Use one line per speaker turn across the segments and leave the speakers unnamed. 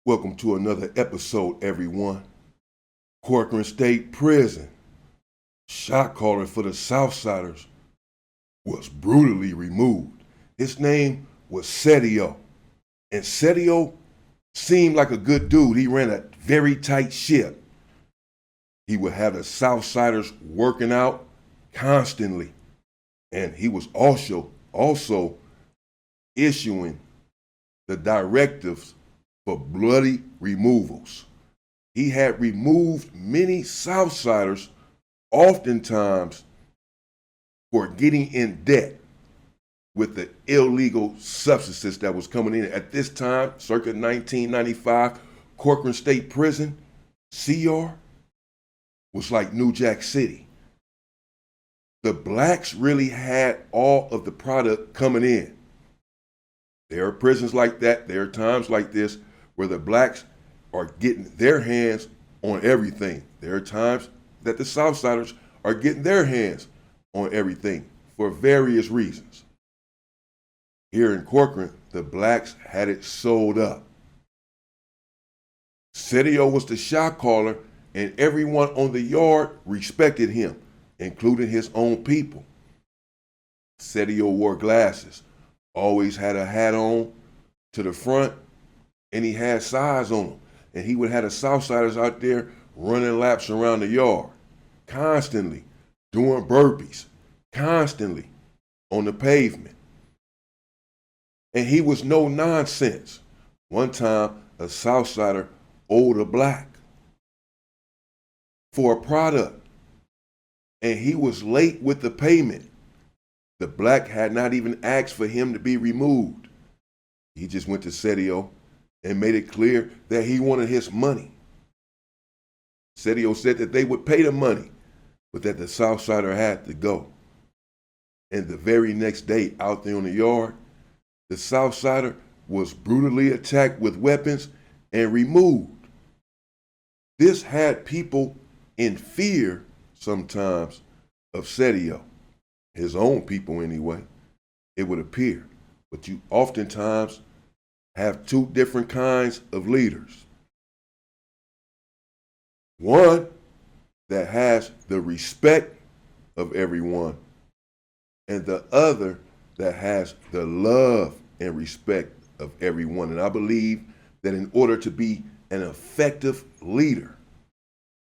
Welcome to another episode, everyone. Corcoran State Prison. Shot caller for the SouthSiders was brutally removed. His name was Setio. And Setio seemed like a good dude. He ran a very tight ship. He would have the SouthSiders working out constantly. And he was also issuing the directives for bloody removals. He had removed many Southsiders, oftentimes for getting in debt with the illegal substances that was coming in. At this time, circa 1995, Corcoran State Prison, CR, was like New Jack City. The blacks really had all of the product coming in. There are prisons like that. There are times like this where the blacks are getting their hands on everything. There are times that the Southsiders are getting their hands on everything for various reasons. Here in Corcoran, the blacks had it sold up. Setio was the shot caller, and everyone on the yard respected him, including his own people. Setio wore glasses, always had a hat on to the front, and he had size on him. And he would have the Southsiders out there running laps around the yard, constantly doing burpees, constantly on the pavement. And he was no nonsense. One time, a Southsider owed a black for a product, and he was late with the payment. The black had not even asked for him to be removed. He just went to Setio and made it clear that he wanted his money. Setio said that they would pay the money, but that the Southsider had to go. And the very next day, out there on the yard, the Southsider was brutally attacked with weapons and removed. This had people in fear sometimes of Setio, his own people anyway, it would appear. But you oftentimes have two different kinds of leaders. One that has the respect of everyone, and the other that has the love and respect of everyone. And I believe that in order to be an effective leader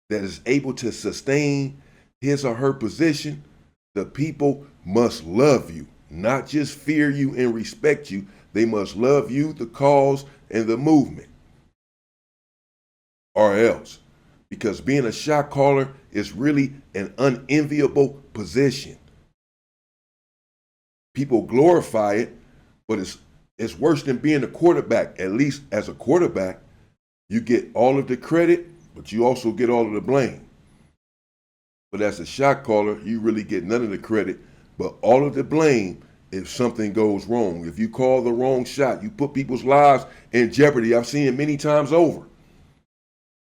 that is able to sustain his or her position, the people must love you, not just fear you and respect you. They must love you, the cause, and the movement. Or else. Because being a shot caller is really an unenviable position. People glorify it, but it's worse than being a quarterback. At least as a quarterback, you get all of the credit, but you also get all of the blame. But as a shot caller, you really get none of the credit, but all of the blame if something goes wrong. If you call the wrong shot, you put people's lives in jeopardy. I've seen it many times over.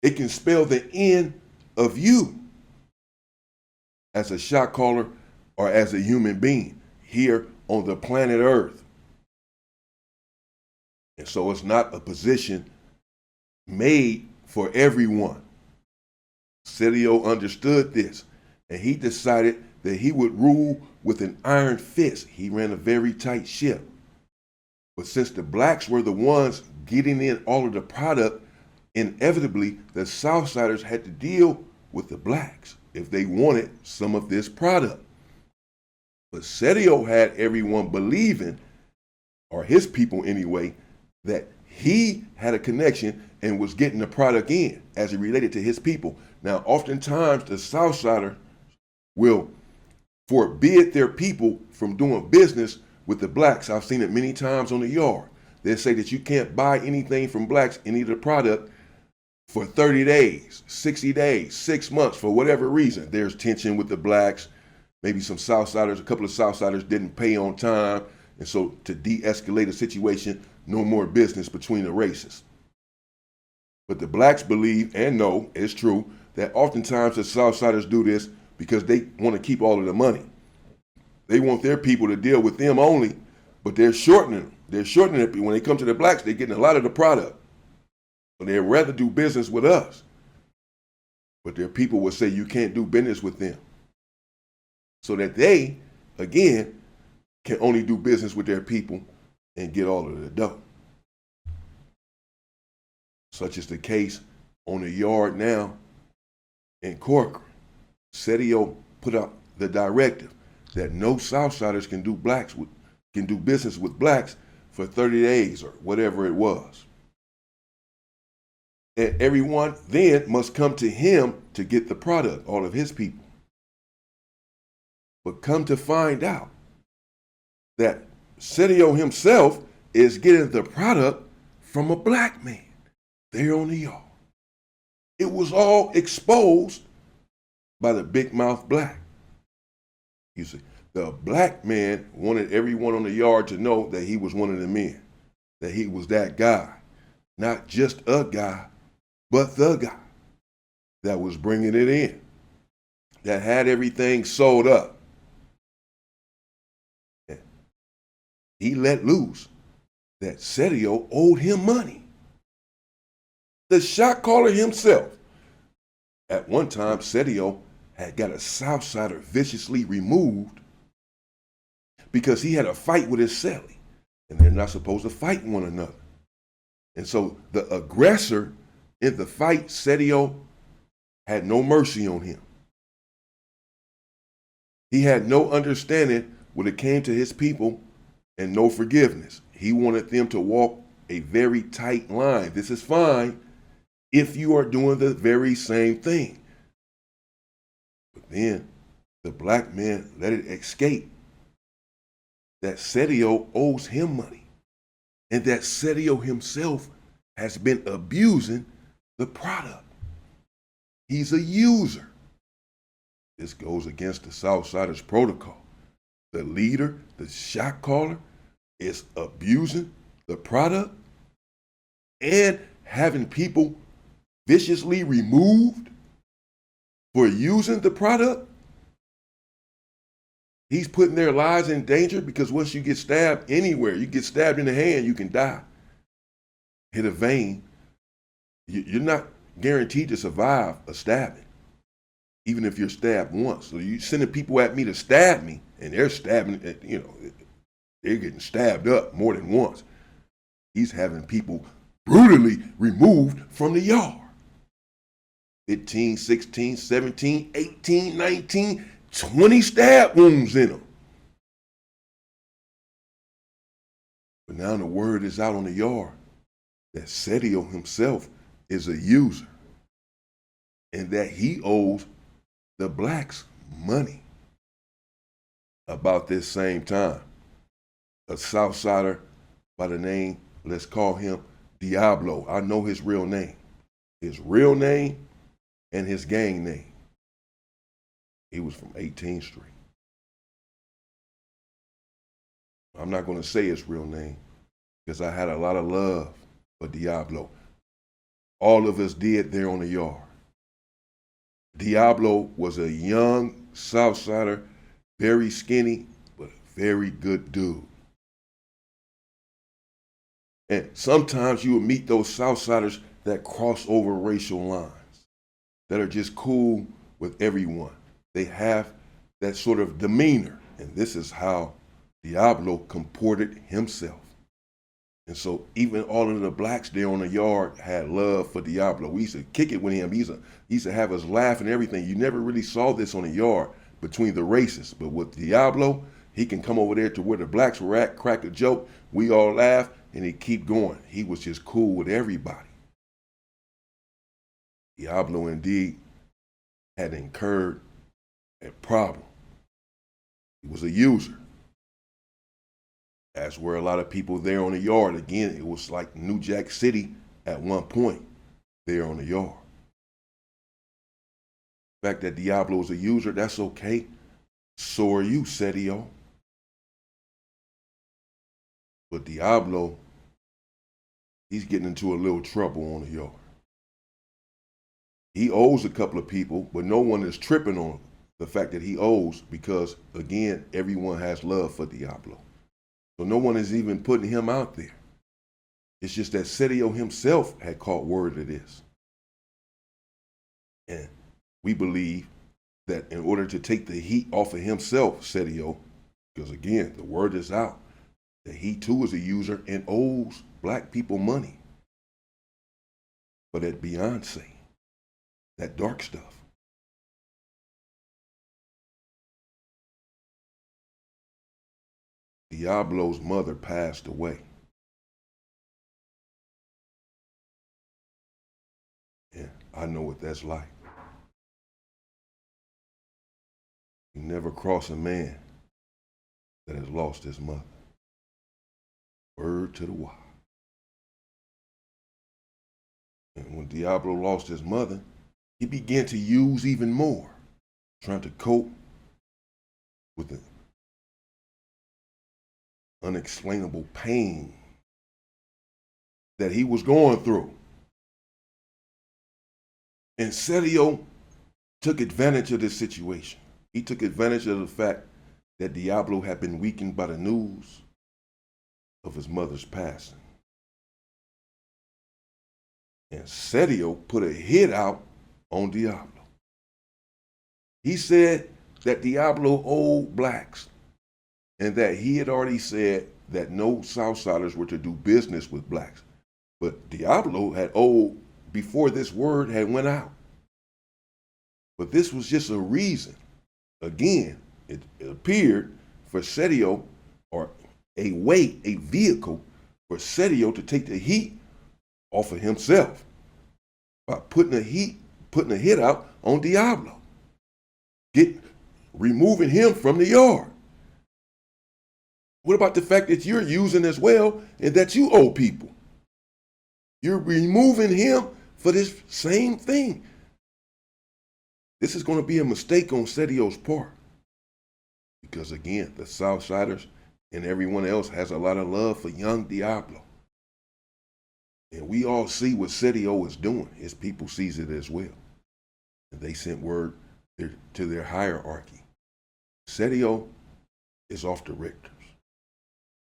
It can spell the end of you as a shot caller or as a human being here on the planet Earth. And so it's not a position made for everyone. Setio understood this, and he decided that he would rule with an iron fist. He ran a very tight ship. But since the blacks were the ones getting in all of the product, inevitably the Southsiders had to deal with the blacks if they wanted some of this product. But Setio had everyone believing, or his people anyway, that he had a connection and was getting the product in as it related to his people. Now, oftentimes the Southsider will forbid their people from doing business with the blacks. I've seen it many times on the yard. They say that you can't buy anything from blacks, any of the product, for 30 days, 60 days, 6 months, for whatever reason. There's tension with the blacks. Maybe some Southsiders, a couple of Southsiders didn't pay on time. And so to de-escalate a situation, no more business between the races. But the blacks believe and know, it's true, that oftentimes the Southsiders do this because they want to keep all of the money. They want their people to deal with them only, but they're shortening them. They're shortening it. When they come to the blacks, they're getting a lot of the product. So they'd rather do business with us. But their people will say you can't do business with them. So that they, again, can only do business with their people and get all of the dough. Such is the case on the yard now in Corcoran. Setio put out the directive that no Southsiders can do business with blacks for 30 days or whatever it was. And everyone then must come to him to get the product, all of his people. But come to find out that Setio himself is getting the product from a black man there on the yard. It was all exposed by the big mouth black. You see, the black man wanted everyone on the yard to know that he was one of the men, that he was that guy, not just a guy, but the guy that was bringing it in, that had everything sold up. He let loose that Setio owed him money. The shot caller himself. At one time, Setio had got a Southsider viciously removed because he had a fight with his cellie, and they're not supposed to fight one another. And so the aggressor in the fight, Setio, had no mercy on him. He had no understanding when it came to his people and no forgiveness. He wanted them to walk a very tight line. This is fine if you are doing the very same thing. But then the black man let it escape that Setio owes him money and that Setio himself has been abusing the product. He's a user. This goes against the Southsiders protocol. The leader, the shot caller, is abusing the product and having people viciously removed for using the product. He's putting their lives in danger because once you get stabbed anywhere, you get stabbed in the hand, you can die. Hit a vein. You're not guaranteed to survive a stabbing, even if you're stabbed once. So you're sending people at me to stab me, and they're stabbing, they're getting stabbed up more than once. He's having people brutally removed from the yard. 15, 16, 17, 18, 19, 20 stab wounds in them. But now the word is out on the yard that Setio himself is a user and that he owes the blacks money. About this same time, a Southsider by the name, let's call him Diablo. I know his real name. His real name and his gang name. He was from 18th Street. I'm not going to say his real name because I had a lot of love for Diablo. All of us did there on the yard. Diablo was a young Southsider, very skinny, but a very good dude. And sometimes you will meet those Southsiders that cross over racial lines, that are just cool with everyone. They have that sort of demeanor. And this is how Diablo comported himself. And so even all of the blacks there on the yard had love for Diablo. We used to kick it with him. He used to have us laugh and everything. You never really saw this on the yard between the races. But with Diablo, he can come over there to where the blacks were at, crack a joke, we all laugh, and he'd keep going. He was just cool with everybody. Diablo indeed had incurred a problem. He was a user. As were a lot of people there on the yard. Again, it was like New Jack City at one point there on the yard. The fact that Diablo is a user, that's okay. So are you, Setio. But Diablo, he's getting into a little trouble on the yard. He owes a couple of people, but no one is tripping on the fact that he owes because, again, everyone has love for Diablo. So no one is even putting him out there. It's just that Sedio himself had caught word of this. And we believe that in order to take the heat off of himself, Sedio, because again, the word is out, that he too is a user and owes black people money for that Beyonce, that dark stuff. Diablo's mother passed away. And I know what that's like. You never cross a man that has lost his mother. Word to the wise. And when Diablo lost his mother, he began to use even more, trying to cope with the unexplainable pain that he was going through. And Sedio took advantage of this situation. He took advantage of the fact that Diablo had been weakened by the news of his mother's passing. And Sedio put a hit out on Diablo. He said that Diablo owed blacks and that he had already said that no SouthSiders were to do business with blacks. But Diablo had owed before this word had went out. But this was just a reason. Again, it appeared for Sedio, or a way, a vehicle for Sedio to take the heat off of himself by putting a hit out on Diablo, removing him from the yard. What about the fact that you're using as well and that you owe people? You're removing him for this same thing. This is going to be a mistake on Sedio's part. Because again, the SouthSiders and everyone else has a lot of love for young Diablo. And we all see what Sedio is doing. His people sees it as well. And they sent word to their hierarchy. Sedio is off the Richters.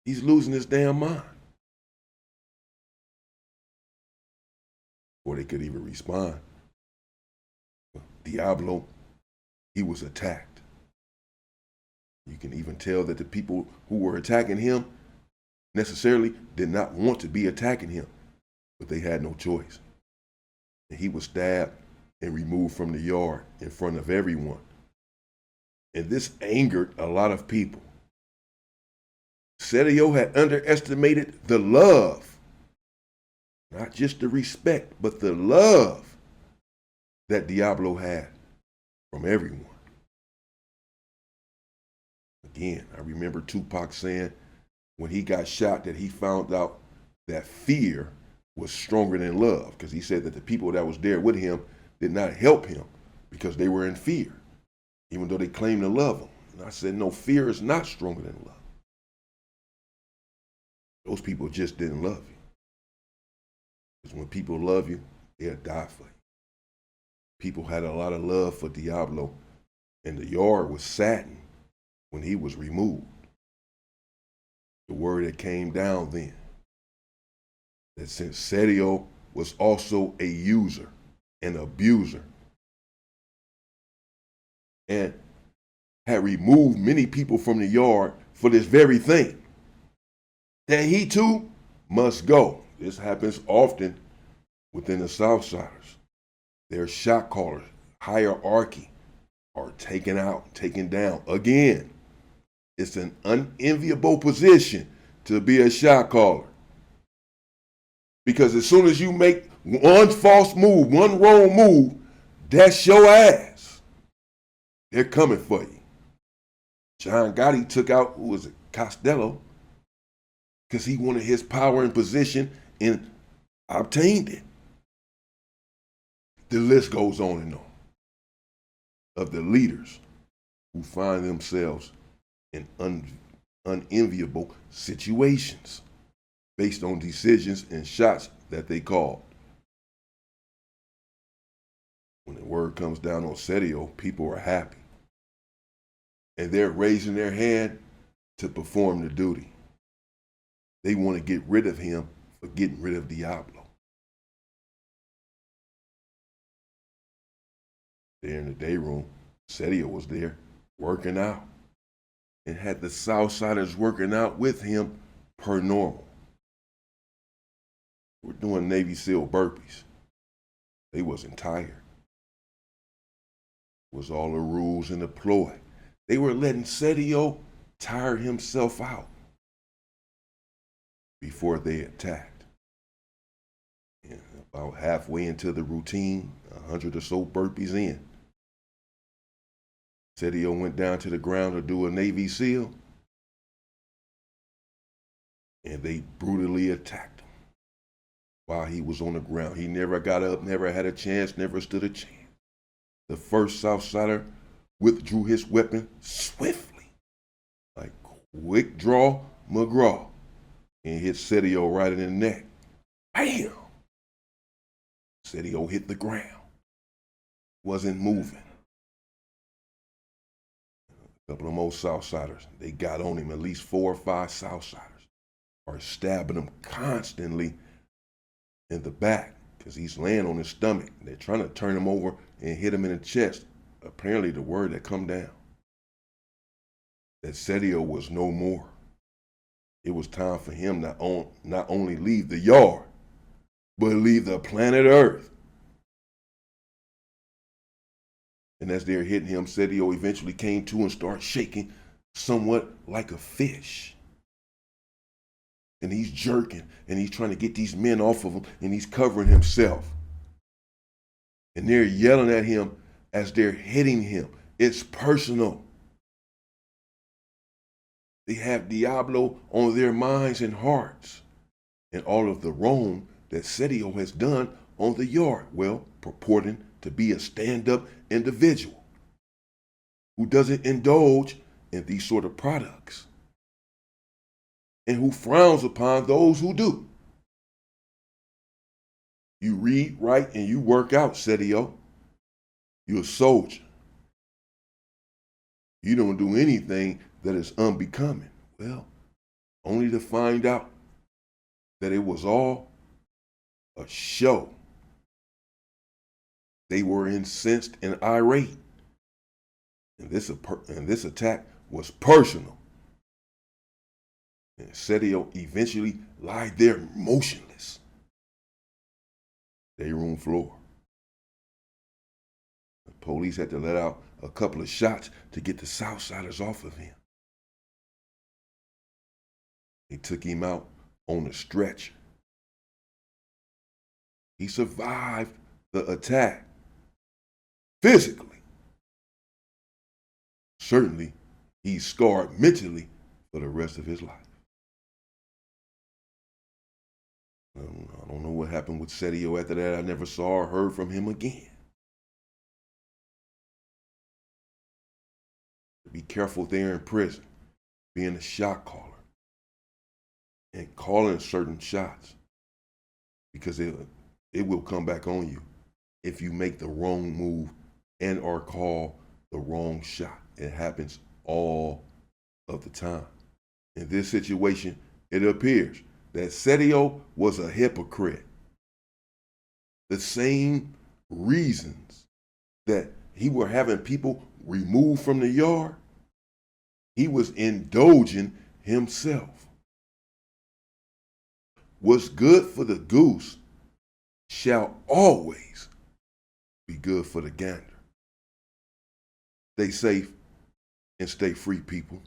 He's losing his damn mind. Before they could even respond, Diablo, he was attacked. You can even tell that the people who were attacking him necessarily did not want to be attacking him, but they had no choice. And he was stabbed and removed from the yard in front of everyone. And this angered a lot of people. Sedio had underestimated the love, not just the respect, but the love that Diablo had from everyone. Again, I remember Tupac saying when he got shot that he found out that fear was stronger than love, because he said that the people that was there with him did not help him because they were in fear, even though they claimed to love him. And I said, no, fear is not stronger than love. Those people just didn't love you. Because when people love you, they'll die for you. People had a lot of love for Diablo, and the yard was saddened when he was removed. The word that came down then, that since Sedio was also a user, an abuser, and had removed many people from the yard for this very thing, that he too must go. This happens often within the SouthSiders. Their shot callers, hierarchy, are taken out, taken down. Again, it's an unenviable position to be a shot caller. Because as soon as you make one false move, one wrong move, that's your ass. They're coming for you. John Gotti took out, who was it, Costello, because he wanted his power and position and obtained it. The list goes on and on of the leaders who find themselves in unenviable situations based on decisions and shots that they called. When the word comes down on Sedio, people are happy. And they're raising their hand to perform the duty. They want to get rid of him for getting rid of Diablo. There in the day room, Sedio was there working out and had the SouthSiders working out with him per normal. We're doing Navy SEAL burpees. They wasn't tired. It was all the rules and the ploy. They were letting Sedio tire himself out before they attacked. And about halfway into the routine, 100 or so burpees in, Sedio went down to the ground to do a Navy SEAL, and they brutally attacked him while he was on the ground. He never got up, never had a chance, never stood a chance. The first SouthSider withdrew his weapon swiftly, like quick draw McGraw, and hit Sedio right in the neck. Bam! Sedio hit the ground. Wasn't moving. A couple of more SouthSiders, they got on him. At least 4 or 5 SouthSiders are stabbing him constantly in the back because he's laying on his stomach. They're trying to turn him over and hit him in the chest. Apparently the word had come down that Sedio was no more. It was time for him not only leave the yard, but leave the planet Earth. And as they're hitting him, Sedio eventually came to and started shaking somewhat like a fish. And he's jerking, and he's trying to get these men off of him, and he's covering himself. And they're yelling at him as they're hitting him. It's personal. They have Diablo on their minds and hearts, and all of the wrong that Sedio has done on the yard, well, purporting to be a stand-up individual who doesn't indulge in these sort of products and who frowns upon those who do. You read, write, and you work out, Sedio. You're a soldier. You don't do anything that is unbecoming. Well, only to find out that it was all a show. They were incensed and irate. And this attack was personal. And Sedio eventually lied there motionless. Day room floor. The police had to let out a couple of shots to get the SouthSiders off of him. They took him out on a stretcher. He survived the attack physically. Certainly, he's scarred mentally for the rest of his life. I don't know what happened with Sedio after that. I never saw or heard from him again. Be careful there in prison, being a shot caller and calling certain shots, because it will come back on you if you make the wrong move and or call the wrong shot. It happens all of the time. In this situation, it appears that Sedio was a hypocrite. The same reasons that he were having people removed from the yard, he was indulging himself. What's good for the goose shall always be good for the gander. Stay safe and stay free, people.